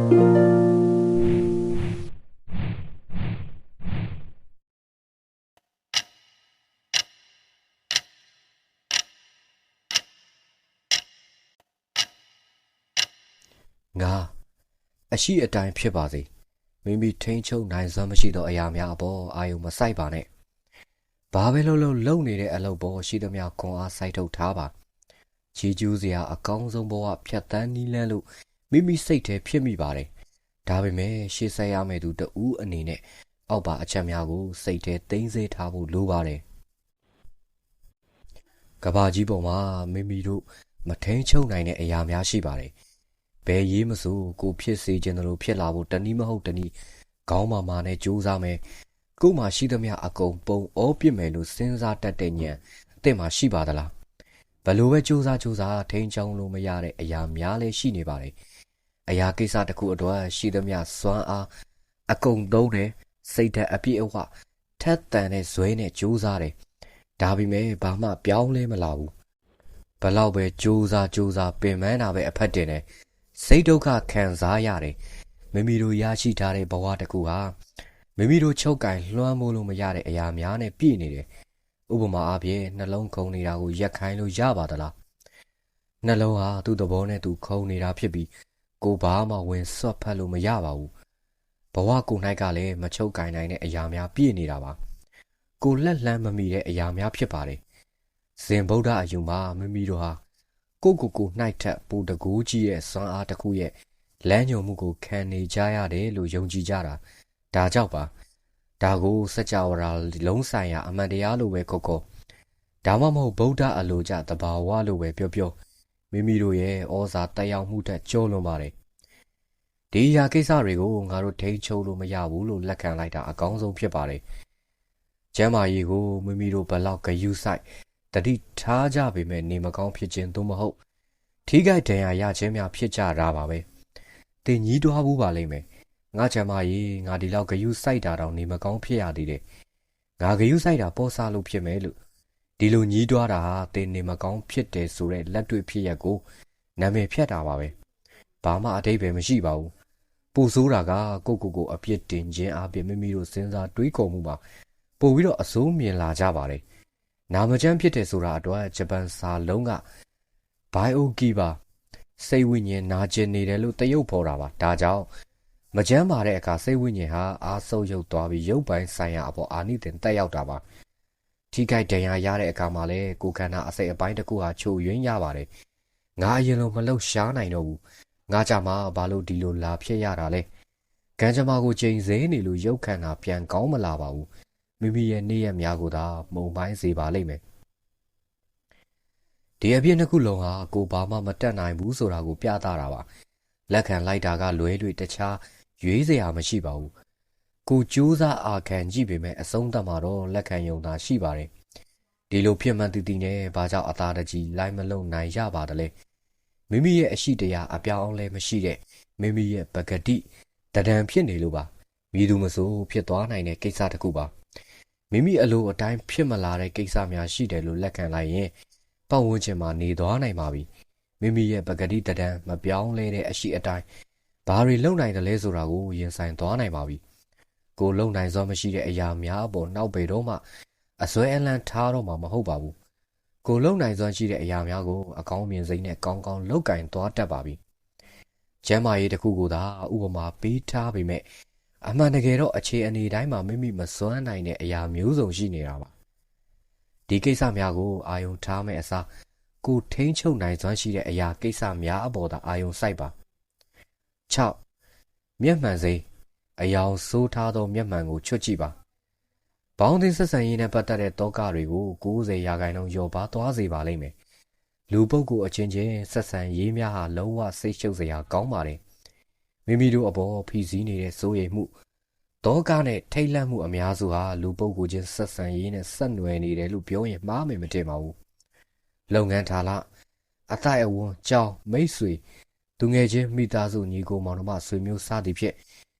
ငါအရှိအတိုင်းဖြစ်ပါစေမိမိထိန်ချုံနိုင်စွမ်းမရှိသောအရာများအပေါ်အာယုံမဆိုင်ပါနဲ့ဘာပဲလုံနေတဲ့အလုပ်ပေါ်ရှိသမျှခွန်အားစိုက်ထုတ်ထားပါချီကျူးစရာအကောင်းဆုံးဘဝဖြတ်တန်းနီးလန်းလို့မိမိစိတ်ထဲဖြစ်မိပါတယ်ဒါပေမဲ့ရှေ့ဆက်ရမယ့်သူတဦးအနေနဲ့အောက်ပါအချက်များကိုစိတ်ထဲသိမ်းဆည်းထားဖို့လိုပါတယ်ကဘာကြီးပေါ်မှာမိမိတို့မထိန်ချုံနိုင်တဲ့အရာများရှိပါတယ်ဘယ်ရေးမဆိုကိုဖြစ်စေခြင်းတို့ဖြစ်လာဖို့တနည်းမဟုတ်တနည်းခေါင်းမာနဲ့ကြိုးစားမယ်ကို့မှာရှိသမျှအကုန်ပုံအောပြစ်မယ်လို့စဉ်းစားတတ်တဲ့ဉာဏ်အသင်မှာရှိပါသလားဘလို့ပဲကြိုးစားထိန်းချောင်းလို့မရတဲ့အရာများလည်းရှိနေပါတယ်အရာကိစ္စတစ်ခုအတွက်ရှိသမျှစွမ်းအားအကုန်သုံးတယ်စိတ်ဓာတ်အပြည့်အဝထက်သန်တဲ့ဇွဲနဲ့ကြိုးစားတယ်ဒါပေမဲ့ဘာမှပြောင်းလဲမလာဘူးဘလောက်ပဲကြိုးစားပင်ပန်းတာပဲအဖက်တင်တယ်စိတ်ဒုက္ခခံစားရတယ်မိမိတို့ရရှိထားတဲ့ဘဝတစ်ခုဟာမိမိတို့ချုပ်ကင်လွှမ်းမိုးလို့မရတဲ့အရာများနဲ့ပြည့်နေတယ်ဥပမာအားဖြင့်နှလုံးခုန်နေတာကိုရက်ခိုင်းလို့ရပါသလားနှလုံးဟာသူ့သဘောနဲ့သူခုန်နေတာဖြစ်ပြီးကိုဘာမှဝင်ဆွတ်ဖက်လို့မရပါဘူးဘဝကို၌ကလည်းမချုပ်ကင်နိုင်တဲ့အရာများပြည့်နေတာပါကိုလက်လှမ်းမမီတဲ့အရာများဖြစ်ပါတယ်ဇင်ဗုဒ္ဓအယူမှာမိမိတို့ဟာကိုနှိုက်ထက်ပူတကူးကြီးရဲ့စွမ်းအားတစ်ခုရဲ့လမ်းညွှန်မှုကိုခံနေကြရတယ်လို့ယုံကြည်ကြတာဒါကြောင့်ပါဒါကိုစကြဝဠာလုံးဆိုင်ရာအမှန်တရားလို့ပဲခေါ်ဒါမှမဟုတ်ဗုဒ္ဓအလိုကျတဘာဝလို့ပဲပြောမိမိတို့ရဲ့ဩဇာတက်ရောက်မှုထက်ကျော်လွန်ပါတယ်ဒီအရာကိစ္စတွေကိုငါတို့ထိန်းချုပ်လို့မရဘူးလို့လက်ခံလိုက်တာအကောင်းဆုံးဖြစ်ပါတယ်ကျမ်းမာရေးကိုမိမိတို့ဘလောက်ဂရုစိုက်တတိထားကြပေမဲ့နေမကောင်းဖြစ်ခြင်းသို့မဟုတ်ထိခိုက်ဒဏ်ရာရခြင်းများဖြစ်ကြတာပါပဲတင်ညီးတွားဘူးပါလိမ့်မယ်ငါချမ်းမကြီးငါဒီလောက်ဂယုစိုက်တာတောင်နေမကောင်းဖြစ်ရသေးတယ်ငါဂယုစိုက်တာပေါ်စားလို့ဖြစ်မယ်လို့ဒီလိုညီးတွားတာဟာတင်နေမကောင်းဖြစ်တယ်ဆိုတဲ့လက်တွေ့ဖြစ်ရက်ကိုနာမည်ဖြတ်တာပါပဲဘာမှအတိတ်ပဲမရှိပါဘူးပူဆိုးတာကကိုအပြစ်တင်ခြင်းအပြင်မိမိတို့စဉ်းစားတွေးခေါ်မှုမှာပို့ပြီးတော့အစိုးမြင်လာကြပါတယ်နာမကျန်းဖြစ်တယ်ဆိုတာအတွက်ဂျပန်စာလုံးကဘိုင်အိုကီပါစိတ်ဝိညာဉ်နာကျင်နေတယ်လို့တရုပ်ဖော်တာပါဒါကြောင့်မကျန်းပါတဲ့အခါစိတ်ဝိညာဉ်ဟာအားဆုပ်ယုပ်သွားပြီးရုပ်ပိုင်းဆိုင်ရာအပေါ်အာနိသင်တက်ရောက်တာပါထိခိုက်ဒဏ်ရာရတဲ့အခါမှာလည်းကိုယ်ခန္ဓာအစိတ်အပိုင်းတစ်ခုဟာချို့ယွင်းရပါတယ်ငါအရင်လိုမလှုပ်ရှားနိုင်တော့ဘူးငါကြမှာဘာလို့ဒီလိုလာဖြစ်ရတာလဲကံကြမ္မာကိုချိန်ဆနေလို့ရုပ်ခန္ဓာပြန်ကောင်းမလာပါဘူးမိမိရဲ့နေ့ရက်များကိုသာမုံပိုင်းစေပါလိမ့်မယ်ဒီအပြည့်နှစ်ခုလုံးဟာကိုဘာမှမတတ်နိုင်ဘူးဆိုတာကိုပြသတာပါလက်ခံလိုက်တာကလွဲတခြားရွေးစရာမရှိပါဘူးကိုကြိုးစားအာခံကြည့်ပေမဲ့အဆုံးသတ်မှာတော့လက်ခံယုံသာရှိပါတယ်ဒီလိုဖြစ်မှန်တည်နဲ့ဘာကြောင့်အသာတကြီးလိုက်မလုံနိုင်ရပါသလဲမိမိရဲ့အရှိတရားအပြောင်းအလဲမရှိတဲ့မိမိရဲ့ပဂတိတဒံဖြစ်နေလို့ပါမည်သူမဆိုဖြစ်သွားနိုင်တဲ့ကိစ္စတစ်ခုပါမိမိအလိုအတိုင်းဖြစ်မလာတဲ့ကိစ္စများရှိတယ်လို့လက်ခံလိုက်ရင်ပတ်ဝန်းကျင်မှာနေသွားနိုင်ပါပြီမိမိရဲ့ပဂတိတဒံမပြောင်းလဲတဲ့အရှိအတိုင်းဘာတွေလုံနိုင်တယ်လဲဆိုတာကိုရင်ဆိုင်သွားနိုင်ပါပြီကိုလုံနိုင်စွမ်းမရှိတဲ့အရာများအပေါ်နောက်ပေတော့မှအစွဲအလန့်ထားတော့မှမဟုတ်ပါဘူးကိုလုံနိုင်စွမ်းရှိတဲ့အရာများကိုအကောင်းမြင်စိတ်နဲ့ကောင်းကောင်းလုပ်ကင်သွားတတ်ပါပြီကျမ်းမာရေးတစ်ခုကိုသာဥပမာပေးထားပေမဲ့အမှန်တကယ်တော့အခြေအနေတိုင်းမှာမိမိမစွမ်းနိုင်တဲ့အရာမျိုးစုံရှိနေတာပါဒီကိစ္စများကိုအာယုံထားမဲ့အစားကိုထိန်းချုပ်နိုင်စွမ်းရှိတဲ့အရာကိစ္စများအပေါ်သာအာယုံစိုက်ပါ6မျက်မှန်စိအယောင်ဆိုးထားသောမျက်မှန်ကိုချွတ်ကြည့်ပါဘောင်းသင်းဆက်ဆံရေးနဲ့ပတ်သက်တဲ့တောကတွေကို90%လျော့ပါသွားစေပါလိမ့်မယ်လူပုဂ္ဂိုလ်အချင်းချင်းဆက်ဆံရေးများဟာလုံးဝစိတ်ရှုပ်စရာကောင်းပါတယ်မိမိတို့အပေါ်ဖိစီးနေတဲ့စိုးရိမ်မှုတောကနဲ့ထိတ်လန့်မှုအများစုဟာလူပုဂ္ဂိုလ်ချင်းဆက်ဆံရေးနဲ့ဆက်နွယ်နေတယ်လို့ပြောရင်မှားမယ်မထင်ပါဘူးလုပ်ငန်းဌာနအသက်အဝန်းကြောင်းမိတ်ဆွေသူငယ်ချင်းမိသားစုညီကိုမောင်နှမဆွေမျိုးစသည်ဖြင့်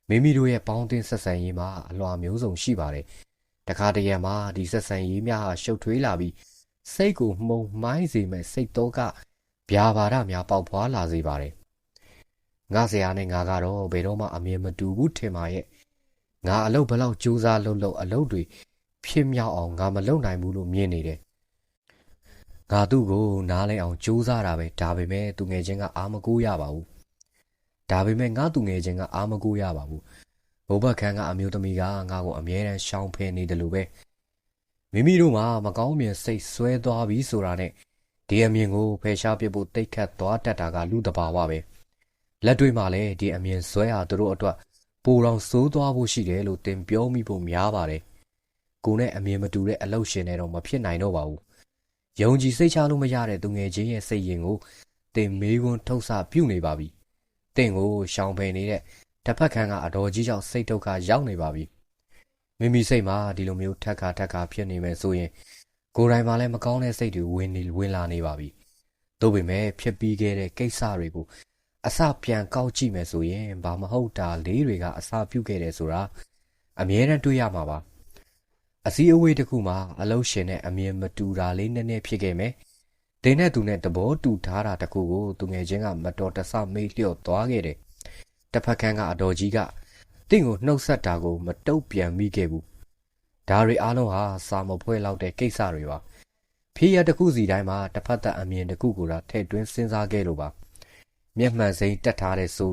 မိမိတို့ရဲ့ပေါင်းတင်ဆက်ဆံရေးမှာအလွှာမျိုးစုံရှိပါတယ်တခါတရံမှာဒီဆက်ဆံရေးများဟာရှုပ်ထွေးလာပြီးစိတ်ကိုမှုန်မှိုင်းစေမဲ့စိတ်တော့ကဗျာပါဒများပေါက်ဖွာလာစေပါတယ် ငါဆရာနဲ့ငါကတော့ဘယ်တော့မှအမြင်မတူဘူးထင်ပါရဲ့ငါအလုပ်ဘယ်လောက်ကြိုးစားလုပ်အလုပ်တွေဖြစ်မြောက်အောင်ငါမလုပ်နိုင်ဘူးလို့မြင်နေတယ်ငါသူ့ကိုနားလဲအောင်ကြိုးစားတာပဲဒါပေမဲ့သူငယ်ချင်းကအာမကိုရပါဘူးဒါပေမဲ့ငါသူငယ်ချင်းကအာမကိုရပါဘူးဘိုးဘခန်းကအမျိုးသမီးကငါ့ကိုအမြဲတမ်းရှောင်ဖယ်နေတယ်လို့ပဲမိမိတို့မှာမကောင်းမြင်စိတ်ဆွဲသွားပြီဆိုတာနဲ့ဒီအမြင်ကိုဖယ်ရှားပစ်ဖို့တိတ်ခတ်သွားတတ်တာကလူတဘာဝပဲလက်တွေမှာလည်းဒီအမြင်ဆွဲဟာသူတို့အတွက်ပိုတော်ဆိုးသွားဖို့ရှိတယ်လို့တင်ပြောမိဖို့များပါတယ်ကိုနဲ့အမြင်မတူတဲ့အလုပ်ရှင်နဲ့တော့မဖြစ်နိုင်တော့ပါဘူးယုံကြည်စိတ်ချလို့မရတဲ့သူငယ်ချင်းရဲ့စိတ်ရင်ကိုတင်မေးခွန်းထုတ်ဆပြုနေပါပြီတင်ကိုရှောင်ဖယ်နေတဲ့တစ်ဖက်ခန်းကအတော်ကြီးကြောင့်စိတ်ဒုက္ခရောက်နေပါပြီမိမိစိတ်မှာဒီလိုမျိုးထက်ခါဖြစ်နေမယ်ဆိုရင်ကိုယ်တိုင်မှာလည်းမကောင်းတဲ့စိတ်တွေဝင်လာနေပါပြီသို့ပေမဲ့ဖြစ်ပြီးခဲ့တဲ့ကိစ္စတွေကိုအစပြန်ကောက်ကြည့်မယ်ဆိုရင်ဘာမဟုတ်တာလေးတွေကအစပြုတ်ခဲ့တယ်ဆိုတာအမြဲတမ်းတွေးရမှာပါအစည်းအဝေးတစ်ခုမှာအလုပ်ရှင်နဲ့အမြင်မတူတာလေးနည်းနည်းဖြစ်ခဲ့မယ်တင်းနဲ့သူနဲ့သဘောတူထားတာတခုကိုသူငယ်ချင်းကမတော်တဆမေ့လျော့သွားခဲ့တယ်တစ်ဖက်ခန်းကအတော်ကြီးကတင့်ကိုနှုတ်ဆက်တာကိုမတုတ်ပြန်မိခဲ့ဘူးဒါတွေအားလုံးဟာစာမဖွဲလောက်တဲ့ကိစ္စတွေပါဖြစ်ရတစ်ခုစီတိုင်းမှာတစ်ဖက်သက်အမြင်တစ်ခုကိုသာထည့်သွင်းစဉ်းစားခဲ့လို့ပါမျက်မှန်စိမ်းတက်ထားတယ်လို့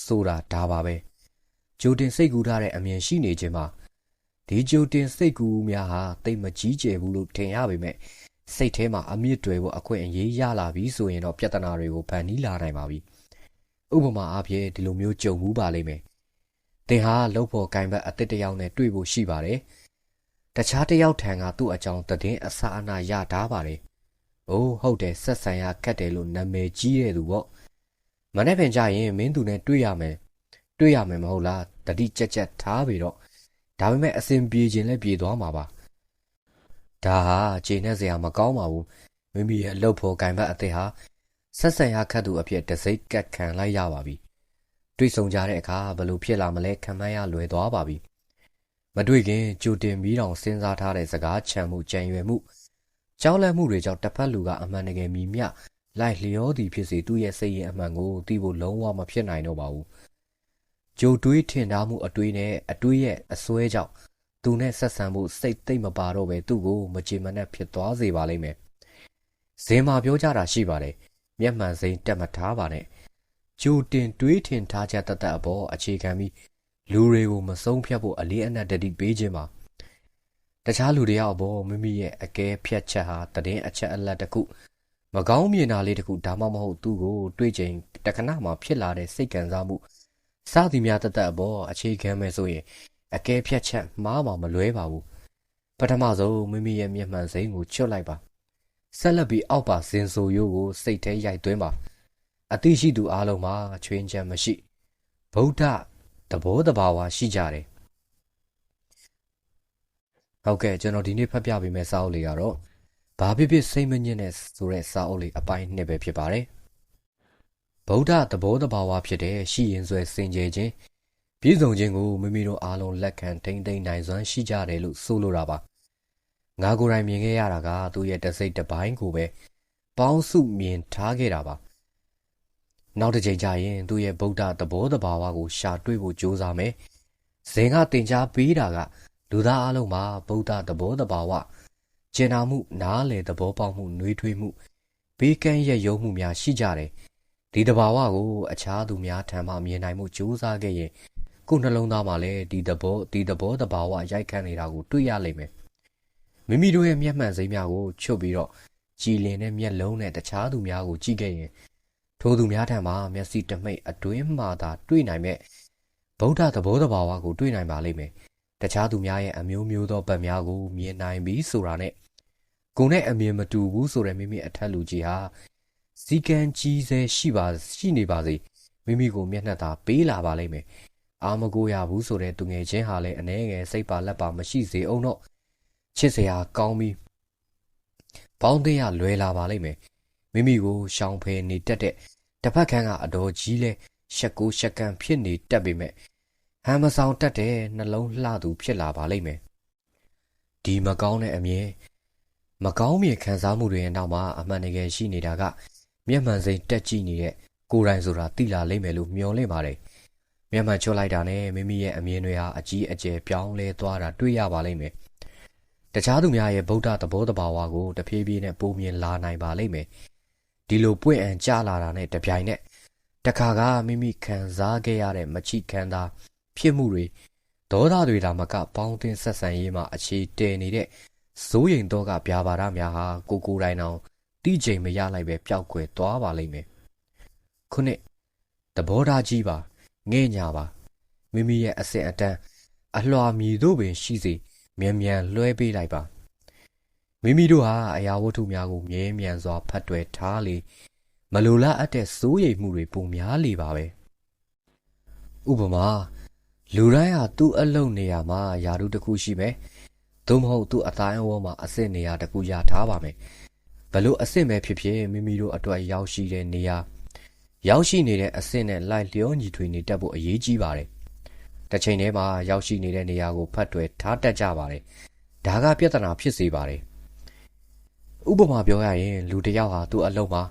ဆိုတာဒါပါပဲကြိုတင်စိတ်ကူးထားတဲ့အမြင်ရှိနေခြင်းမှာဒီကြိုတင်စိတ်ကူးများဟာတိတ်မကြီးကျယ်ဘူးလို့ထင်ရပေမဲ့စိတ်ထဲမှာအမြင့်တွေဖို့အခွင့်အရေးရလာပြီဆိုရင်တော့ပြဿနာတွေကိုဖန်တီးလာနိုင်ပါပြီဥပမာအားဖြင့်ဒီလိုမျိုးကြုံမှုပါလိမ့်မယ်သင်ဟာလှုပ်ဖို့ကင်ဘက်အတစ်တယောက်နဲ့တွေ့ဖို့ရှိပါတယ်တခြားတစ်ယောက်ထံကသူ့အကြောင်းသတင်းအစအနရထားပါတယ်အိုးဟုတ်တယ်ဆက်ဆံရခက်တယ်လို့နာမည်ကြီးတဲ့သူပေါ့မနေ့ပင်ကြရင်မင်းသူနဲ့တွေ့ရမယ်မဟုတ်လားတတိကြက်ထားပြီတော့ဒါပေမဲ့အစဉ်ပြေခြင်းလည်းပြေသွားမှာပါဒါဟာခြေနဲ့စရာမကောင်းပါဘူးမိမိရဲ့လှုပ်ဖို့ကင်ဘက်အစ်ဟာဆက်ဆံရခက်သူအဖြစ်တစိမ့်ကတ်ခံလိုက်ရပါပြီတွေ့ဆုံကြတဲ့အခါဘလို့ဖြစ်လာမလဲခံမှန်းရလွယ်သွားပါပြီမတွေ့ခင်ကြိုတင်ပြီးတောင်စဉ်းစားထားတဲ့စကားချမ်းမှုကြံရွယ်မှုကြောက်လန့်မှုတွေကြောင့်တစ်ဖက်လူကအမှန်တကယ်မြည်မြလိုက်လျောသည်ဖြစ်စေသူ့ရဲ့စိတ်ရင်အမှန်ကိုသိဖို့လုံးဝမဖြစ်နိုင်တော့ပါဘူးကြိုတွေးထင်ထားမှုအတွေးနဲ့အတွေးရဲ့အစွဲကြောင့်သူနဲ့ဆက်ဆံမှုစိတ်သိမ့်မပါတော့ပဲသူ့ကိုမချေမနှက်ဖြစ်သွားစေပါလိမ့်မယ်ဇင်မာပြောကြတာရှိပါတယ်မျက်မှန်စိမ့်တက်မထားပါနဲ့ကြိုတင်တွေးထင်ထားချက်တသက်အပေါ်အခြေခံပြီးလူတွေကိုမဆုံးဖြတ်ဖို့အလေးအနက်တတိပေးခြင်းပါတခြားလူတွေအပေါ်မိမိရဲ့အကဲဖြတ်ချက်ဟာတည်င်းအချက်အလက်တစ်ခုမကောင်းမြင်တာလေးတစ်ခုဒါမှမဟုတ်သူ့ကိုတွေးချိန်တခဏမှဖြစ်လာတဲ့စိတ်ခံစားမှုစသည်များတသက်အပေါ်အခြေခံမယ်ဆိုရင်အကဲဖြတ်ချက်မှားမှမလွဲပါဘူးပထမဆုံးမိမိရဲ့မျက်မှန်စိမ်းကိုချွတ်လိုက်ပါဆက်လက်ပြီးအောက်ပါစင်ဆိုရိုးကိုစိတ်ထဲရိုက်သွင်းပါအသိရှိသူအလုံးမှာချွင်းချက်မရှိဗုဒ္ဓသဘောတဘာဝရှိကြတယ်ဟုတ်ကဲ့ကျွန်တော်ဒီနေ့ဖတ်ပြပေးမယ့်စာအုပ်လေးကတော့ဘာဖြစ်ဖြစ်စိတ်မညစ်နဲ့ဆိုတဲ့စာအုပ်လေးအပိုင်း2ပဲဖြစ်ပါတယ်ဗုဒ္ဓသဘောတဘာဝဖြစ်တဲ့ရှိရင်ဆွဲစင်ကြယ်ခြင်းပြည့်စုံခြင်းကိုမိမိတို့အားလုံးလက်ခံထိမ့်သိမ့်နိုင်စွမ်းရှိကြတယ်လို့ဆိုလိုတာပါငါကိုယ်တိုင်မြင်ခဲ့ရတာကသူ့ရဲ့တစိတ်တစ်ပိုင်းကိုပဲပေါင်းစုမြင်ထားခဲ့တာပါနောက်တစ်ချိန်ကျရင်သူ့ရဲ့ဗုဒ္ဓသဘောတဘာဝကိုရှာတွေ့ဖို့ကြိုးစားမယ်ဇင်ကတင် जा ပေးတာကလူသားအလုံးမှာဗုဒ္ဓသဘောတဘာဝကျင်နာမှုနားလေသဘောပေါက်မှုနှွေးထွေးမှုဘေးကင်းရဲ့ယုံမှုများရှိကြတယ်ဒီတဘာဝကိုအခြားသူများထံမှမြင်နိုင်မှုကြိုးစားခဲ့ရင်ကိုယ်နှလုံးသားမှာလည်းဒီသဘောတဘာဝရိုက်ခတ်နေတာကိုတွေ့ရလိမ့်မယ်မိမိတို့ရဲ့မျက်မှန်စိမ်းများကိုချွတ်ပြီးတော့ကြည်လင်တဲ့မျက်လုံးနဲ့တခြားသူများကိုကြည့်ခဲ့ရင်ထိုသူများထံမှမျက်စိတမိတ်အတွင်းမှသာတွေ့နိုင်မဲ့ဗုဒ္ဓသဘောတဘာဝကိုတွေ့နိုင်ပါလိမ့်မယ်တခြားသူများရဲ့အမျိုးမျိုးသောဘက်များကိုမြင်နိုင်ပြီးဆိုတာနဲ့ကိုယ်နဲ့အမြင်မတူဘူးဆိုတဲ့မိမိအထက်လူကြီးဟာစီကံကြီးဆဲရှိနေပါစေမိမိကိုမျက်နှာသာပေးလာပါလိမ့်မယ်အာမကိုရဘူးဆိုတဲ့သူငယ်ချင်းဟာလည်းအနေငယ်စိတ်ပါလက်ပါမရှိစေအောင်တော့ချစ်စရာကောင်းပြီးပေါင်းတဲ့ရလွယ်လာပါလိမ့်မယ်မိမိကိုရှောင်ဖယ်နေတတ်တဲ့တစ်ဖက်ခန်းကအတော်ကြီးလဲရှက်ကိုရှက်ကန်ဖြစ်နေတတ်ပေမဲ့ဟန်မဆောင်တတ်တဲ့နှလုံးလှသူဖြစ်လာပါလိမ့်မယ်ဒီမကောင်းတဲ့အမြင်မကောင်းမြင်ခံစားမှုတွေရဲ့နောက်မှာအမှန်တကယ်ရှိနေတာက မျက်မှန်စိမ်းတက်ကြည့်နေတဲ့ကိုယ်တိုင်ဆိုတာသိလာလိမ့်မယ်လို့မျှော်လင့်ပါတယ်မျက်မှန်ချွတ်လိုက်တာနဲ့မိမိရဲ့အမြင်တွေဟာအကြီးအကျယ်ပြောင်းလဲသွားတာတွေ့ရပါလိမ့်မယ်တခြားသူများရဲ့ဗုဒ္ဓသဘောတဘာဝကိုတဖြည်းဖြည်းနဲ့ပုံမြင်လာနိုင်ပါလိမ့်မယ်ဒီလိုပွင့်အံကျလာတာနဲ့တပြိုင်နက်တခါကမိမိခံစားခဲ့ရတဲ့မချိခံတာဖြစ်မှုတွေဒေါသတွေဒါမကပေါင်းတင်ဆက်ဆံရေးမှာအခြေတည်နေတဲ့စိုးရိမ်တော့ကပြာပါဒများဟာကိုယ်တိုင်အောင်တိကျိန်မရလိုက်ပဲပျောက်ကွယ်သွားပါလိမ့်မယ်ခုနှစ်သဘောထားကြီးပါငဲ့ညာပါမိမိရဲ့အစစ်အတန်းအလွှာမြည်တို့ပင်ရှိစေမြန်လွှဲပေးလိုက်ပါမိမိတို့ဟာအရာဝတ္ထုများကိုမြဲမြံစွာဖတ်တွယ်ထားလေမလိုလားအပ်တဲ့စိုးရိမ်မှုတွေပုံများလေပါပဲဥပမာလူတိုင်းဟာသူ့အလုပ်နေရာမှာယာရုတစ်ခုရှိမယ်သို့မဟုတ်သူ့အတိုင်းအဝန်းမှာအစစ်နေရာတစ်ခုရထားပါမယ်ဘလို့အစစ်မဲ့ဖြစ်ဖြစ်မိမိတို့အတွက်ရောက်ရှိတဲ့နေရာရောက်ရှိနေတဲ့အဆင့်နဲ့လိုက်လျောညီထွေနေတတ်ဖို့အရေးကြီးပါတယ်။တစ်ချိန်တည်းမှာရောက်ရှိနေတဲ့နေရာကိုဖတ်တွယ်ထားတတ်ကြပါတယ်။ဒါကပြဿနာဖြစ်စေပါတယ်။ဥပမာပြောရရင်လူတစ်ယောက်ဟာသူ့အလုပ်မှာ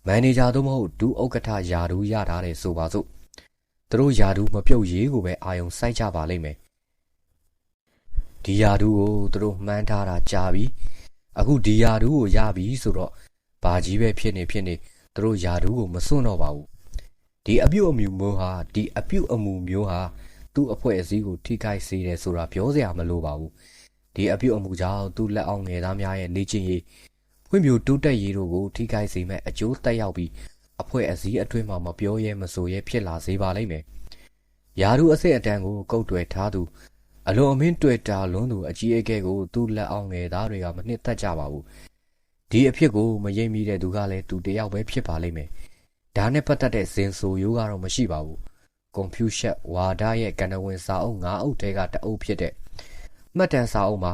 မန်နေဂျာသို့မဟုတ်ဒုဥက္ကဋ္ဌယာဒူးရထားတယ်ဆိုပါစို့။သူတို့ယာဒူးမပြုတ်ရေးကိုပဲအာယုံစိုက်ကြပါလိမ့်မယ်။ဒီယာဒူးကိုသူတို့မှန်းထားတာကြာပြီ။အခုဒီယာဒူးကိုရပြီဆိုတော့ဘာကြီးပဲဖြစ်နေသူတို့ယာဒူးကိုမစွန့်တော့ပါဘူးဒီအပြုတ်အမူမျိုးဟာသူ့အဖွဲ့အစည်းကိုထိခိုက်စေတယ်ဆိုတာပြောစရာမလိုပါဘူးဒီအပြုတ်အမူကြောင့်သူ့လက်အောက်ငယ်သားများရဲ့နေချင်းရေးဖွံ့ဖြိုးတိုးတက်ရေးတို့ကိုထိခိုက်စေမဲ့အကျိုးသက်ရောက်ပြီးအဖွဲ့အစည်းအတွင်းမှာမပြောရဲမဆိုရဲဖြစ်လာစေပါလိမ့်မယ်ယာဒူးအစစ်အတန်းကိုကုတ်တွယ်ထားသူအလွန်အမင်းတွေ့တာလွန်းသူအကြီးအကဲကိုသူ့လက်အောက်ငယ်သားတွေကမနှစ်သက်ကြပါဘူးဒီအဖြစ်ကိုမရိပ်မိတဲ့သူကလည်းသူတယောက်ပဲဖြစ်ပါလိမ့်မယ်။ဒါနဲ့ပတ်သက်တဲ့ဇင်ဆိုရိုးကတော့မရှိပါဘူး။ကွန်ဖျူရှက်ဝါဒရဲ့ကဏ္ဍဝင်စာအုပ်9အုပ်ထဲကတအုပ်ဖြစ်တဲ့မှတ်တမ်းစာအုပ်မှာ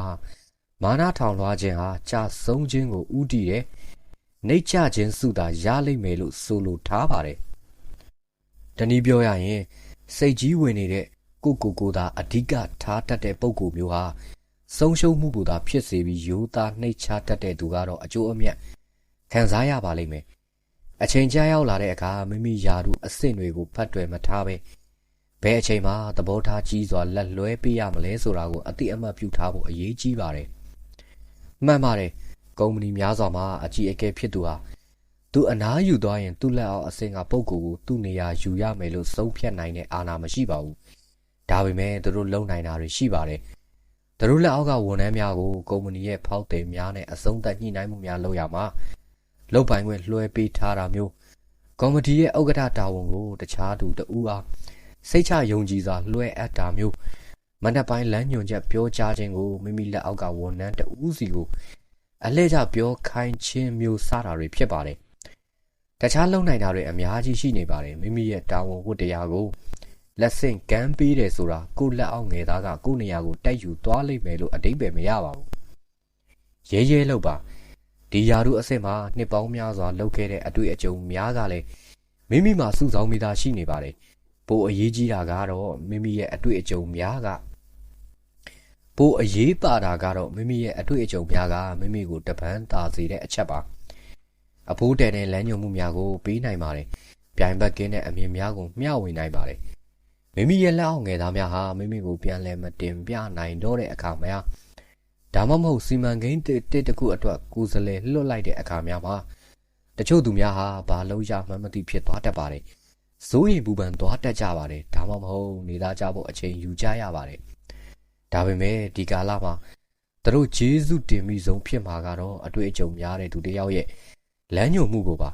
မာနထောင်လွှားခြင်းဟာကြာဆုံးခြင်းကိုဥတည်တယ်။နှိမ့်ချခြင်းစုသာရလိမ့်မယ်လို့ဆိုလိုထားပါတယ်။တနည်းပြောရရင်စိတ်ကြီးဝင်နေတဲ့ကိုသာအဓိကထားတတ်တဲ့ပုံကိုမျိုးဟာဆုံးရှုံးမှုကိုသာဖြစ်စေပြီးရိုးသားနှိမ့်ချတတ်တဲ့သူကတော့အကျိုးအမြတ်ခံစားရပါလိမ့်မယ်။အချိန်ကြာရောက်လာတဲ့အခါမိမိယာရုအဆင့်တွေကိုဖတ်တွယ်မထားပဲဘယ်အချိန်မှသဘောထားကြီးစွာလက်လွဲပေးရမလဲဆိုတာကိုအတိအမှတ်ပြုထားဖို့အရေးကြီးပါတယ်။မှန်ပါတယ်။ကုမ္ပဏီများစွာမှာအကြီးအကဲဖြစ်သူဟာသူအနားယူသွားရင်သူ့လက်အောက်အဆင့်ကပုဂ္ဂိုလ်ကိုသူ့နေရာယူရမယ်လို့ဆုံးဖြတ်နိုင်တဲ့အာဏာမရှိပါဘူး။ဒါပေမဲ့သူတို့လုံနိုင်တာတွေရှိပါတယ်။သူတို့လက်အောက်ကဝန်ထမ်းများကိုကုမ္ပဏီရဲ့ဖောက်သည်များနဲ့အဆုံးသတ်ညှိနှိုင်းမှုများလုပ်ရမှာလုပ်ပိုင်ခွင့်လွှဲပေးထားတာမျိုးကော်မတီရဲ့ဥက္ကဋ္ဌတာဝန်ကိုတခြားသူတဦးအားစိတ်ချယုံကြည်စွာလွှဲအပ်တာမျိုးမနက်ပိုင်းလမ်းညွှန်ချက်ပြောကြားခြင်းကိုမိမိလက်အောက်ကဝန်ထမ်းတဦးစီကိုအလှည့်ကျပြောခိုင်းခြင်းမျိုးစတာတွေဖြစ်ပါတယ်တခြားလုံနိုင်တာတွေအများကြီးရှိနေပါတယ်မိမိရဲ့တာဝန်ဝတ္တရားကိုလက်ဆင့်ကမ်းပေးတယ်ဆိုတာကိုလက်အောက်ငယ်သားကကိုနေရာကိုတိုက်ယူသွားလိမ့်မယ်လို့အတိတ်ပဲမရပါဘူးရဲလို့ပါဒီယာရုအစစ်မှာနှစ်ပေါင်းများစွာလုပ်ခဲ့တဲ့အတွေ့အကြုံများကလည်းမိမိမှာစုဆောင်းမိသားရှိနေပါတယ်ပိုအရေးကြီးတာကတော့မိမိရဲ့အတွေ့အကြုံများကပိုအရေးပါတာကတော့မိမိရဲ့အတွေ့အကြုံများကမိမိကိုတပန်းသာစေတဲ့အချက်ပါအဖိုးတဲတဲ့လမ်းညွှန်မှုများကိုပေးနိုင်ပါတယ်ပြိုင်ဘက်ကင်းတဲ့အမြင်များကိုမျှဝေနိုင်ပါတယ်မိမိရဲ့လက်အောက်ငယ်သားများဟာမိမိကိုပြန်လည်မတင်ပြနိုင်တော့တဲ့အခါမှာဒါမှမဟုတ်စီမံကိန်းတစ်ခုအတွက်ကိုယ်စလဲလွတ်လိုက်တဲ့အခါများမှာတချို့သူများဟာဘာလို့ရမှန်းမသိဖြစ်သွားတတ်ပါတယ်။စိုးရိမ်ပူပန်သွားတတ်ကြပါတယ်။ဒါမှမဟုတ်နေသားကြဖို့အချိန်ယူကြရပါတယ်။ဒါပေမဲ့ဒီကာလမှာသူတို့ဂျေစုတင်မိဆုံးဖြစ်မှာကတော့အတွေ့အကြုံများတဲ့သူတစ်ယောက်ရဲ့လမ်းညွှန်မှုကိုပါ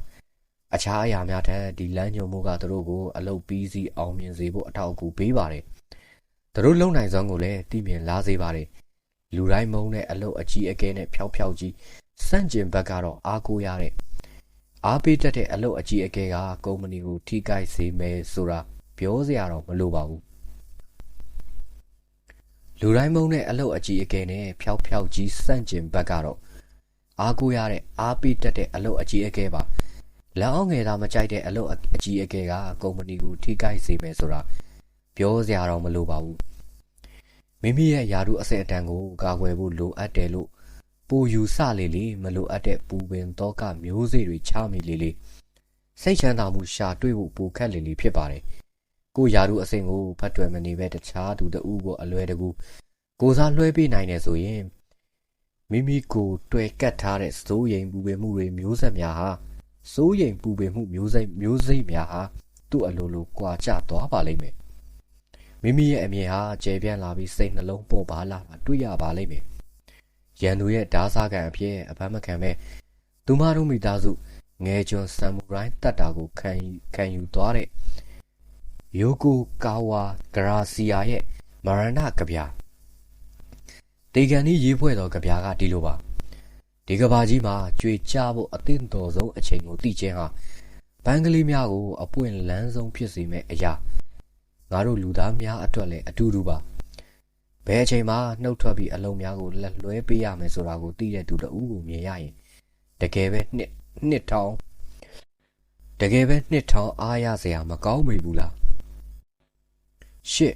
အခြားအရာများထက်ဒီလမ်းညွှန်မှုကသူတို့ကိုအလုပ်ပြီးစီအောင်မြင်စေဖို့အထောက်အကူပေးပါတယ်။သူတို့လုံနိုင်စွမ်းကိုလည်းသိမြင်လာစေပါတယ်။လူတိုင်းမုန်းတဲ့အလုပ်အကြီးအကဲနဲ့ဖျောက်ကြီးစန့်ကျင်ဘက်ကတော့အားကိုးရတဲ့အားပေးတတ်တဲ့အလုပ်အကြီးအကဲကကုမ္ပဏီကိုထိခိုက်စေမယ်ဆိုတာပြောစရာတော့မလိုပါဘူး။လူတိုင်းမုန်းတဲ့အလုပ်အကြီးအကဲနဲ့ဖျောက်ကြီးစန့်ကျင်ဘက်ကတော့အားကိုးရတဲ့အားပေးတတ်တဲ့အလုပ်အကြီးအကဲပါလက်အောက်ငယ်သားမကြိုက်တဲ့အလုပ်အကြီးအကဲကကုမ္ပဏီကိုထိခိုက်စေမယ်ဆိုတာပြောစရာတော့မလိုပါဘူးမိမိရဲ့ယာရုအစစ်အတန်းကိုကာကွယ်ဖို့လိုအပ်တယ်လို့ပိုယူဆလေမလိုအပ်တဲ့ပူပင်တော့ကမျိုးစေ့တွေချမိလေ စိတ်ချမ်းသာမှုရှာတွေ့ဖို့ပိုခက်လေလေဖြစ်ပါတယ်ကိုရာထူးအဆင့်ကိုဖတ်တွယ်မနေပဲတခြားသူတဦးကိုအလွယ်တကူကိုစားလွှဲပေးနိုင်တယ်ဆိုရင်မိမိကိုတွေ့ကတ်ထားတဲ့စိုးရိမ်ပူပင်မှုတွေမျိုးဆက်များဟာစိုးရိမ်ပူပင်မှုမျိုးစိတ်များဟာသူ့အလိုလိုကွာကျသွားပါလိမ့်မယ်မိမိရဲ့အမြင်ဟာကျေပြန့်လာပြီးစိတ်နှလုံးပေါ်ပါလာတာတွေ့ရပါလိမ့်မယ်ရန်သူရဲ့ဓာစာခံအဖြစ်အပန်းမခံပဲသူမတို့မိသားစုငယ်ကျွန်းဆမ်မူရိုင်းတပ်တာကိုခံယူသွားတဲ့ယိုကိုကာဝါဂရာစီယာရဲ့မရဏကဗျာတေကန်ဤရေးဖွဲ့သောကဗျာကဒီလိုပါဒီကဘာကြီးမှာကြွေကြဖို့အသင့်တော်ဆုံးအချိန်ကိုသိခြင်းဟာဘန်ကလေးများကိုအပွင့်လန်းဆုံးဖြစ်စေမယ့်အရာငါတို့လူသားများအတွက်လည်းအတူတူပါဘယ်အချိန်မှာနှုတ်ထွက်ပြီးအလုံးများကိုလက်လွဲပေးရမယ်ဆိုတာကိုသိတဲ့သူတဦးကိုမြင်ရရင်တကယ်ပဲနှစ်ထောင်အားရစရာမကောင်းမိဘူးလားရှစ်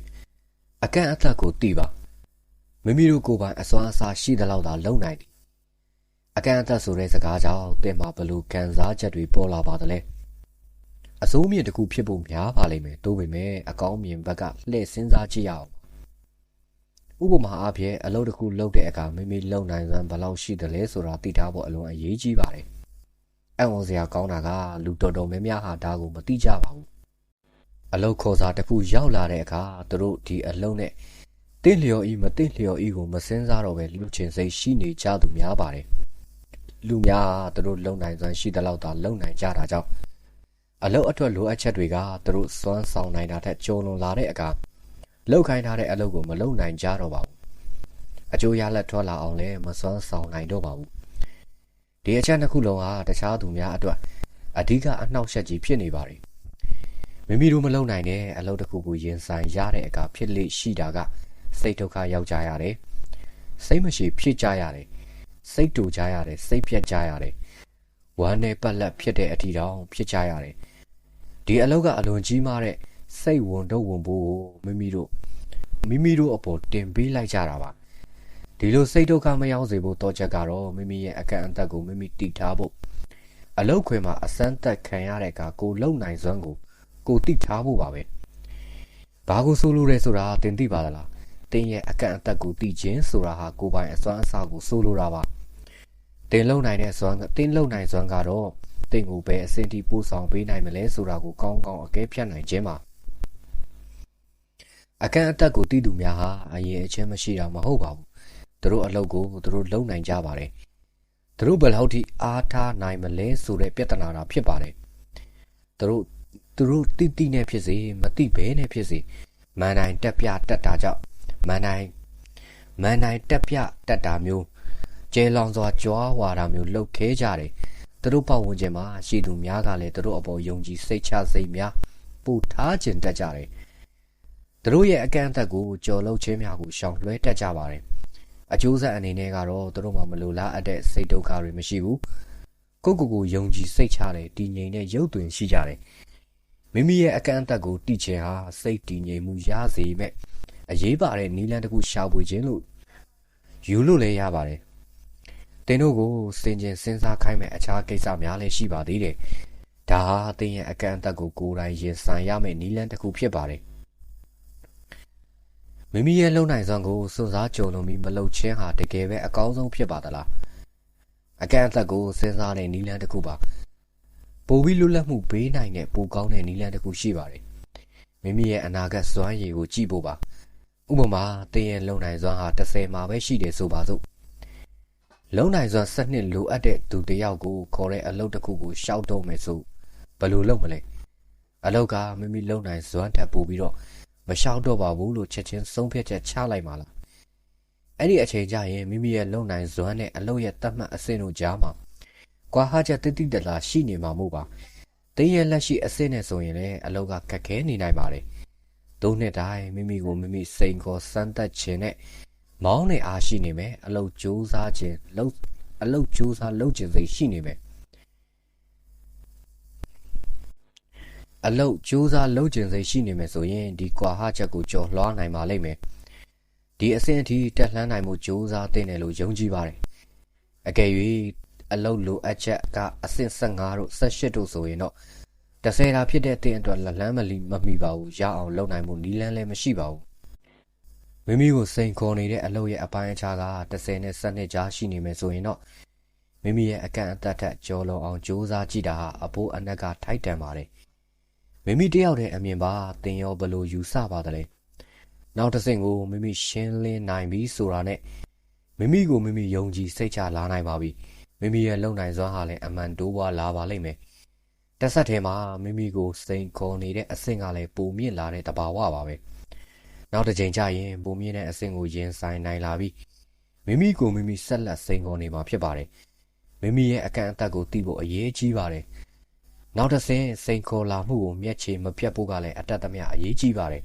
အကန့်အသတ်ကိုသိပါမိမိတို့ကိုယ်ပိုင်အစွမ်းအစရှိသလောက်သာလုံနိုင်သည်အကန့်အသတ်ဆိုတဲ့စကားကြောင့်သင်မှာဘလို့ခံစားချက်တွေပေါ်လာပါသလဲအစိုးမြင့်တစ်ခုဖြစ်ဖို့များပါလိမ့်မယ်တိုးပေမဲ့အကောင်းမြင်ဘက်ကလှည့်စဉ်းစားကြည့်ရအောင်ဥပမာအားဖြင့်အလုပ်တစ်ခုလုပ်တဲ့အခါမိမိလုံနိုင်စွမ်းဘယ်လောက်ရှိသလဲဆိုတာသိထားဖို့အလွန်အရေးကြီးပါတယ်အံ့ဩစရာကောင်းတာကလူတော်တော်များများဟာဒါကိုမသိကြပါဘူးအလုပ်ခေါ်စာတစ်ခုရောက်လာတဲ့အခါသူတို့ဒီအလုပ်နဲ့တင့်လျော်ဤမတင့်လျော်ဤကိုမစင်စားတော့ပဲလူချင်းစိတ်ရှိနေကြသူများပါတယ်လူများသူတို့လုံနိုင်စွမ်းရှိသလောက်သာလုံနိုင်ကြတာကြောင့်အလုပ်အတွက်လိုအပ်ချက်တွေကသူတို့စွမ်းဆောင်နိုင်တာထက်ကျော်လွန်လာတဲ့အခါလောက်ခိုင်းထားတဲ့အလုပ်ကိုမလုပ်နိုင်ကြတော့ပါဘူးအကျိုးရလဒ်ထွက်လာအောင်လည်းမစွမ်းဆောင်နိုင်တော့ပါဘူးဒီအချက်နှစ်ခုလုံးဟာတခြားသူများအတွက်အဓိကအနှောက်အယှက်ကြီးဖြစ်နေပါတယ်မိမိတို့မလုပ်နိုင်တဲ့အလုပ်တစ်ခုကိုရင်ဆိုင်ရတဲ့အခါဖြစ်လေရှိတာကစိတ်ဒုက္ခရောက်ကြရတယ်စိတ်မရှိဖြစ်ကြရတယ်စိတ်တူကြရတယ်စိတ်ပြတ်ကြရတယ်ဝမ်းနဲ့ပတ်လက်ဖြစ်တဲ့အထီတောင်ဖြစ်ကြရတယ်ဒီအလုပ်ကအလွန်ကြီးမားတဲ့စိတ်ဝန်တော့ဝန်ဖို့ကိုမိမိတို့အပေါ်တင်ပေးလိုက်ကြတာပါဒီလိုစိတ်ဒုက္ခမရောက်စေဖို့တော့ချက်ကတော့မိမိရဲ့အကန့်အသတ်ကိုမိမိတည်ထားဖို့အလုပ်ခွင်မှာအစမ်းသက်ခံရတဲ့အခါကိုလုံနိုင်စွမ်းကိုတည်ထားဖို့ပါပဲဘာကိုဆိုလိုရဲဆိုတာသင်သိပါသလားတင်းရဲ့အကန့်အသတ်ကိုတည်ခြင်းဆိုတာဟာကိုယ်ပိုင်အစွမ်းအစကိုဆိုလိုတာပါတင်းလုံနိုင်တဲ့စွမ်းတင်းလုံနိုင်စွမ်းကတော့တင်းကိုပဲအစင်တီပို့ဆောင်ပေးနိုင်မလဲဆိုတာကိုကောင်းကောင်းအကဲဖြတ်နိုင်ခြင်းပါအကန့်အသတ်ကိုတည်သူများဟာအရင်အချင်းမရှိတာမဟုတ်ပါဘူးသူတို့အလုပ်ကိုသူတို့လုံနိုင်ကြပါတယ်သူတို့ဘယ်လောက်ထိအားထားနိုင်မလဲဆိုတဲ့ပြဿနာတာဖြစ်ပါတယ်သူတို့တိနဲ့ဖြစ်စေမတိဘဲနဲ့ဖြစ်စေမန်တိုင်းတက်ပြတက်တာကြောင့်မန်တိုင်းတက်ပြတက်တာမျိုးကျဲလောင်စွာကြွားဝါတာမျိုးလှုပ်ခဲကြတယ်သူတို့ပတ်ဝန်းကျင်မှာရှိသူများကလည်းသူတို့အပေါ်ယုံကြည်စိတ်ချစိတ်များပို့ထားခြင်းတက်ကြတယ်သူတို့ရဲ့အကန့်အသတ်ကိုကြော်လှုပ်ခြင်းများကိုရှောင်လွှဲတတ်ကြပါတယ်အကျိုးဆက်အနေနဲ့ကတော့သူတို့မှမလိုလားအပ်တဲ့စိတ်ဒုက္ခတွေမရှိဘူးကိုယုံကြည်စိတ်ချတဲ့တည်ငြိမ်တဲ့ရုပ်သွင်းရှိကြတယ်မိမိရဲ့အကန့်အသတ်ကိုတည်ခြင်းဟာစိတ်တည်ငြိမ်မှုရစေမဲ့အရေးပါတဲ့နည်းလမ်းတစ်ခုရှာဖွေခြင်းလို့ယူလို့လည်းရပါတယ်သင်တို့ကိုစင်ကြင်စဉ်းစားခိုင်းမဲ့အခြားကိစ္စများလည်းရှိပါသေးတယ်ဒါဟာသင်ရဲ့အကန့်အသတ်ကိုကိုယ်တိုင်ရင်ဆိုင်ရမယ့်နည်းလမ်းတစ်ခုဖြစ်ပါတယ်မိမိရဲ့လုံနိုင်စွမ်းကိုစွန့်စားကြုံလို့မလုပ်ခြင်းဟာတကယ်ပဲအကောင်းဆုံးဖြစ်ပါသလားအကန့်အသတ်ကိုစဉ်းစားတဲ့နည်းလမ်းတစ်ခုပါပိုပြီးလွတ်လပ်မှုပေးနိုင်တဲ့ပိုကောင်းတဲ့နည်းလမ်းတစ်ခုရှိပါတယ်မိမိရဲ့အနာဂတ်စွမ်းရည်ကိုကြည့်ဖို့ပါဥပမာသင်ရဲ့လုံနိုင်စွမ်းဟာ30မှာပဲရှိတယ်ဆိုပါစို့လုံနိုင်စွမ်း7နှစ်လိုအပ်တဲ့သူတစ်ယောက်ကိုခေါ်တဲ့အလုပ်တစ်ခုကိုရှောက်တော့မယ်ဆိုဘယ်လိုလုပ်မလဲအလုပ်ကမိမိလုံနိုင်စွမ်းထပ်ပို့ပြီးတော့မရှောက်တော့ပါဘူးလို့ချက်ချင်းဆုံးဖြတ်ချက်ချလိုက်ပါလားအဲ့ဒီအချိန်ကျရင်မိမိရဲ့လုံနိုင်စွမ်းနဲ့အလုပ်ရဲ့တတ်မှတ်အဆင့်တို့ကြားမှာကွာဟာချက်တိတလာရှိနေမှာမို့ပါသင်ရဲ့လက်ရှိအဆင့်နဲ့ဆိုရင်လည်းအလုပ်ကခက်ခဲနေနိုင်ပါတယ်သုံးနှစ်တိုင်းမိမိကိုမိမိစိန်ခေါ်စမ်းသပ်ခြင်းနဲ့မောင်းနေအားရှိနေမယ်အလုပ်ကြိုးစားခြင်းလုပ်ခြင်းစိတ်ရှိနေမယ်အလုပ်ကြိုးစားလုပ်ခြင်းစိတ်ရှိနေမယ်ဆိုရင်ဒီကွာဟာချက်ကိုကျော်လွှားနိုင်ပါလိမ့်မယ်ဒီအဆင့်အထိတက်လှမ်းနိုင်မှုကြိုးစားသင့်တယ်လို့ယုံကြည်ပါတယ်အကယ်၍အလုပ်လိုအပ်ချက်ကအဆင့်15တို့18တို့ဆိုရင်တော့ တဆယ်တာဖြစ်တဲ့အသင်အတွက်လက်လန်းမမီပါဘူးရအောင်လုပ်နိုင်မှုနီးလန်းလည်းမရှိပါဘူးမိမိကိုစိန်ခေါ်နေတဲ့အလုပ်ရဲ့အပိုင်းအခြားက10နဲ့12ကြားရှိနေမယ်ဆိုရင်တော့မိမိရဲ့အကန့်အသတ်ထက်ကျော်လွန်အောင်ကြိုးစားကြည့်တာဟာအဖိုးအနက်ကထိုက်တန်ပါတယ်မိမိတယောက်တည်းအမြင်ပါသင်ရောဘလို့ယူဆပါသလဲနောက်တစ်ဆင့်ကိုမိမိရှင်းလင်းနိုင်ပြီဆိုတာနဲ့မိမိကိုမိမိယုံကြည်စိတ်ချလာနိုင်ပါပြီမိမိရဲ့လုံနိုင်စွမ်းဟာလည်းအမှန်တိုးပွားလာပါလိမ့်မယ်တစ်ဆက်တည်းမှာမိမိကိုစိန်ခေါ်နေတဲ့အဆင့်ကလည်းပိုမြင့်လာတဲ့တဘာဝပါပဲနောက်တစ်ချိန်ကျရင်ပိုမြင့်တဲ့အဆင့်ကိုရင်ဆိုင်နိုင်လာပြီးမိမိကိုမိမိဆက်လက်စိန်ခေါ်နေမှာဖြစ်ပါတယ်မိမိရဲ့အကန့်အသတ်ကိုသိဖို့အရေးကြီးပါတယ်နောက်တစ်ဆင့်စိန်ခေါ်လာမှုကိုမျက်ခြေမပြတ်ဖို့ကလည်းအတတ်သမျှအရေးကြီးပါတယ်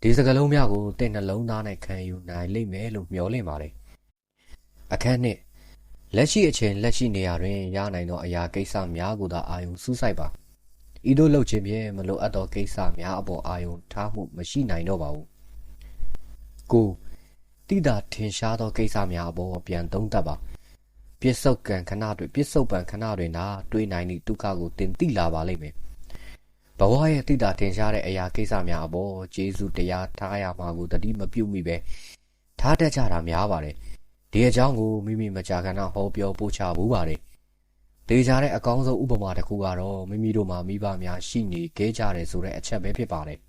ဒီစကားလုံးများကိုတင့်နှလုံးသားနဲ့ခံယူနိုင်လိမ့်မယ်လို့မျှော်လင့်ပါတယ်အခန်းနှစ်လက်ရှိအချိန်လက်ရှိနေရာတွင်ရနိုင်သောအရာကိစ္စများကိုသာအာယုံစူးစိုက်ပါဤသို့လုပ်ခြင်းဖြင့်မလိုအပ်သောကိစ္စများအပေါ်အာယုံထားမှုမရှိနိုင်တော့ပါဘူးကိုတိတာထင်ရှားသောကိစ္စများအပေါ်ပြန်သုံးသပ်ပါပြစ္ဆုတ်ပံခဏတွင်သာတွေးနိုင်သည့်ဒုက္ခကိုတင်သိလာပါလိမ့်မယ်ဘဝရဲ့တိတာထင်ရှားတဲ့အရာကိစ္စများအပေါ်ကျေးဇူးတရားထားရမှာကိုတတိမပြုတ်မိပဲထားတတ်ကြတာများပါတယ်ဒီအကြောင်းကိုမိမိမကြာခဏဟောပြောပို့ချဘူးပါတယ်ဒေကြတဲ့အကောင်းဆုံးဥပမာတစ်ခုကတော့မိမိတို့မှာမိဘများရှိနေခဲ့ကြတယ်ဆိုတဲ့အချက်ပဲဖြစ်ပါတယ်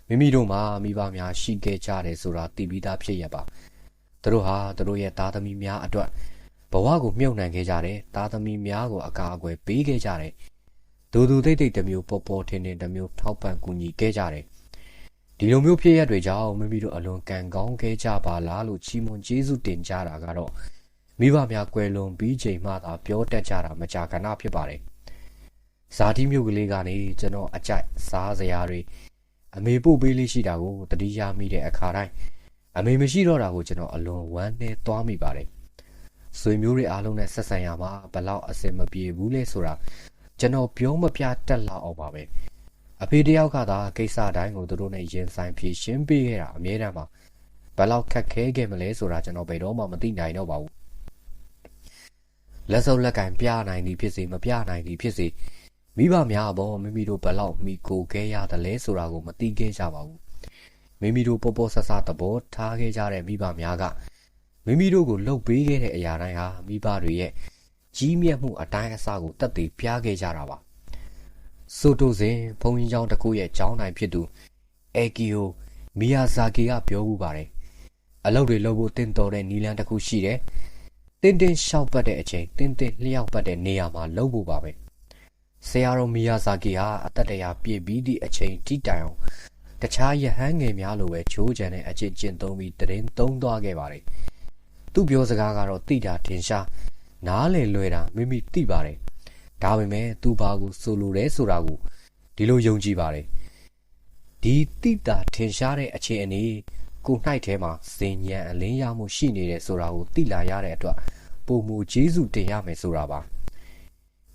မိမိတို့မှာမိဘများရှိခဲ့ကြတယ်ဆိုတာသိပြီးသားဖြစ်ရပါသူတို့ဟာသူတို့ရဲ့သားသမီးများအတွက်ဘဝကိုမြုပ်နှံခဲ့ကြတယ်သားသမီးများကိုအကာအကွယ်ပေးခဲ့ကြတယ်ဒူတိတ်တစ်မျိုးပေါ်ထင်းတစ်မျိုးထောက်ပံ့ကူညီခဲ့ကြတယ်ဒီလိုမျိုးဖြစ်ရတွေကြောင့်မိမိတို့အလွန်ကံကောင်းခဲ့ကြပါလားလို့ချီးမွမ်းကျေးဇူးတင်ကြတာကတော့မိဘများကွယ်လွန်ပြီးချိန်မှသာပြောတတ်ကြတာမကြာခဏဖြစ်ပါတယ်ဇာတိမျိုးကလေးကနေကျွန်တော်အကြိုက်စားစရာတွေအမေပို့ပေးလေးရှိတာကိုတတိယမိတဲ့အခါတိုင်းအမေမရှိတော့တာကိုကျွန်တော်အလွန်ဝမ်းနည်းသွားမိပါတယ်ဆွေမျိုးတွေအားလုံးနဲ့ဆက်ဆံရမှာဘလောက်အဆင်မပြေဘူးလဲဆိုတာကျွန်တော်ပြောမပြတတ်လောက်အောင်ပါပဲအဖေတယောက်ကသာကိစ္စတိုင်းကိုသူတို့နဲ့ရင်ဆိုင်ဖြေရှင်းပေးခဲ့တာအမြဲတမ်းပါဘလောက်ခက်ခဲခဲ့မလဲဆိုတာကျွန်တော်ဘယ်တော့မှမသိနိုင်တော့ပါဘူးလက်စုပ်လက်ကင်ပြနိုင်သည်ဖြစ်စေမပြနိုင်သည်ဖြစ်စေမိဘများအပေါ်မိမိတို့ဘလောက်မိကိုခဲ့ရတယ်လဲဆိုတာကိုမသိခဲ့ကြပါဘူးမိမိတို့ပေါ်ဆဆသဘောထားခဲ့ကြတဲ့မိဘများကမိမိတို့ကိုလှုပ်ပေးခဲ့တဲ့အရာတိုင်းဟာမိဘတွေရဲ့ကြီးမြတ်မှုအတိုင်းအဆကိုတတ်သိပြခဲ့ကြတာပါဆိုတိုစဉ်ဘုံကြီးကျောင်းတစ်ခုရဲ့ကျောင်းတိုင်ဖြစ်သူအေကီယိုမီယာဇာကီကပြောမှုပါတယ်အလုပ်တွေလုပ်ဖို့တင့်တော်တဲ့နီလန်တစ်ခုရှိတယ်တင်းရှောက်ပတ်တဲ့အချိန်တင်းလျှောက်ပတ်တဲ့နေရာမှာလုပ်ဖို့ပါပဲဆရာတော်မီယာဇာကီဟာအသက်တရာပြည့်ပြီးသည့်အချိန်ထိတိုင်အောင်တခြားရဟန်းငယ်များလိုပဲချိုးချံတဲ့အကျင့်ကျင့်သုံးပြီးတရင်သုံးသွားခဲ့ပါတယ်သူပြောစကားကတော့တိတာထင်ရှားနားလေလွယ်တာမိမိသိပါတယ်ဒါပေမဲ့သူဘာကိုဆိုလိုတယ်ဆိုတာကိုဒီလိုယုံကြည်ပါတယ်ဒီတိတာထင်ရှားတဲ့အခြေအနေကို၌ထဲမှာစင်ញံအလင်းရမှုရှိနေတယ်ဆိုတာကိုသိလာရတဲ့အတွက်ပုံမူကျေးဇူးတင်ရမယ်ဆိုတာပါ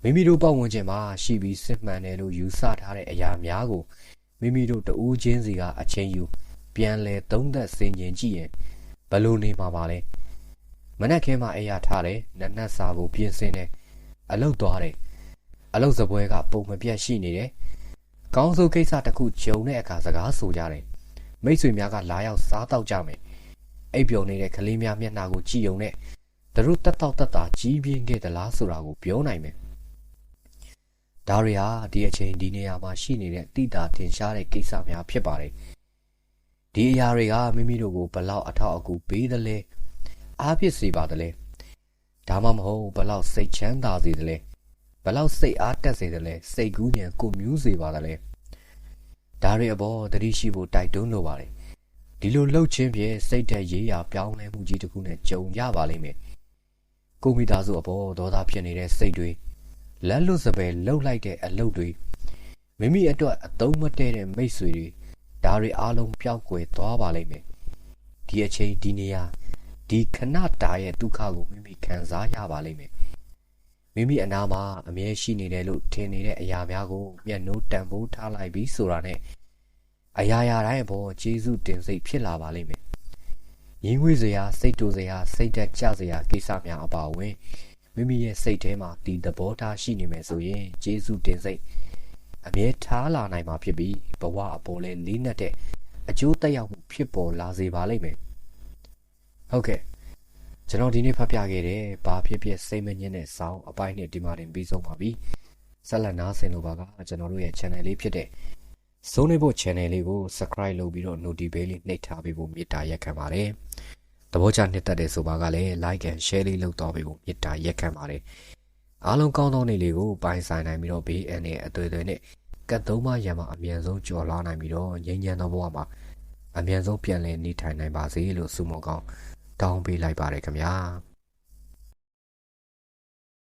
မိမိတို့ပတ်ဝန်းကျင်မှာရှိပြီးစစ်မှန်တယ်လို့ယူဆထားတဲ့အရာများကိုမိမိတို့တဦးချင်းစီကအချိန်ယူပြန်လဲသုံးသက်စင်ញင်ကြည့်ရင်ဘယ်လိုနေမှာပါလဲမနက်ခင်းမှာအိယာထားတယ်နက်နက်စာကိုပြင်ဆင်တယ်အလုပ်သွားတယ်အလုပ်စပွဲကပုံမပြတ်ရှိနေတယ်ကောင်းဆုံးကိစ္စတစ်ခုဂျုံတဲ့အခါစကားဆိုကြတယ်မိတ်ဆွေများကလာရောက်စားတော့ကြမယ်အိပ်ပျော်နေတဲ့ကလေးများမျက်နှာကိုကြည့်ုံနဲ့သူတို့တက်တာကြီးပြင်းခဲ့သလားဆိုတာကိုပြောနိုင်မယ်ဒါတွေဟာဒီအချိန်ဒီနေရာမှာရှိနေတဲ့တိတာထင်ရှားတဲ့ကိစ္စများဖြစ်ပါတယ်ဒီအရာတွေကမိမိတို့ကိုဘလောက်အထောက်အကူပေးသလဲအားဖြစ်စေပါသလဲဒါမှမဟုတ်ဘလောက်စိတ်ချမ်းသာစေသလဲဘလောက်စိတ်အားတက်စေသလဲစိတ်ကူးဉဏ်ကိုမြူးစေပါသလဲဒါတွေအပေါ်တတိရှိဖို့တိုက်တွန်းလိုပါတယ်ဒီလိုလှုပ်ခြင်းဖြင့်စိတ်သက်ရေးရာပြောင်းလဲမှုကြီးတစ်ခုနဲ့ကြုံရပါလိမ့်မယ်ကိုမိသားစုအပေါ်ဒေါသဖြစ်နေတဲ့စိတ်တွေလက်လွတ်စပယ်လှုပ်လိုက်တဲ့အလုပ်တွေမိမိအတွက်အသုံးမတည့်တဲ့မိတ်ဆွေတွေဒါတွေအားလုံးပျောက်ကွယ်သွားပါလိမ့်မယ်ဒီအချိန်ဒီနေရာဒီခဏတာရဲ့ဒုက္ခကိုမိမိခံစားရပါလိမ့်မယ်မိမိအနာမှာအမြဲရှိနေတယ်လို့ထင်နေတဲ့အရာများကိုမျက်နှိုးတန်ဖိုးထားလိုက်ပြီးဆိုတာနဲ့အရာတိုင်းအပေါ်ကျေးဇူးတင်စိတ်ဖြစ်လာပါလိမ့်မယ်ရင်းငွေစရာစိတ်တူစရာစိတ်သက်ကြစရာကိစ္စများအပါအဝင်မိမိရဲ့စိတ်ထဲမှာဒီသဘောထားရှိနေမယ်ဆိုရင်ကျေးဇူးတင်စိတ် အမြဲထားလာနိုင်မှာဖြစ်ပြီးဘဝအပေါ်လဲလေးနက်တဲ့အကျိုးသက်ရောက်မှုဖြစ်ပေါ်လာစေပါလိမ့်မယ်ဟုတ်ကဲ့ကျွန်တော်ဒီနေ့ဖတ်ပြခဲ့တဲ့ဘာဖြစ်ဖြစ်စိတ်မငြင်းတဲ့ဆောင်းအပိုင်းနဲ့ဒီမှာတင်ပြီးဆုံးပါပြီဆက်လက်နားဆင်လို့ပါကကျွန်တော်တို့ရဲ့ channel လေးဖြစ်တဲ့စိုးနေဖို့ channel လေးကို subscribe လုပ်ပြီးတော့ notification လေးနှိပ်ထားပေးဖို့မေတ္တာရက်ခံပါတယ်သဘောကျနှစ်သက်တဲ့ဆိုပါကလည်း like and share လေးလုပ်တော့ပေးဖို့မေတ္တာရက်ခံပါတယ်အားလုံးကောင်းသောနေ့လေးကိုပိုင်ဆိုင်နိုင်ပြီးတော့ဘေးအန္တရာယ်အသွေးသွေးနဲ့ကတ်သုံးမရံမှာအမြန်ဆုံးကြော်လွှားနိုင်ပြီးတော့ငြိမ်းချမ်းသောဘဝမှာအမြန်ဆုံးပြန်လည်နေထိုင်နိုင်ပါစေလို့ဆုမွန်ကောင်းတောင်းပေးလိုက်ပါတယ်ခင်ဗျာ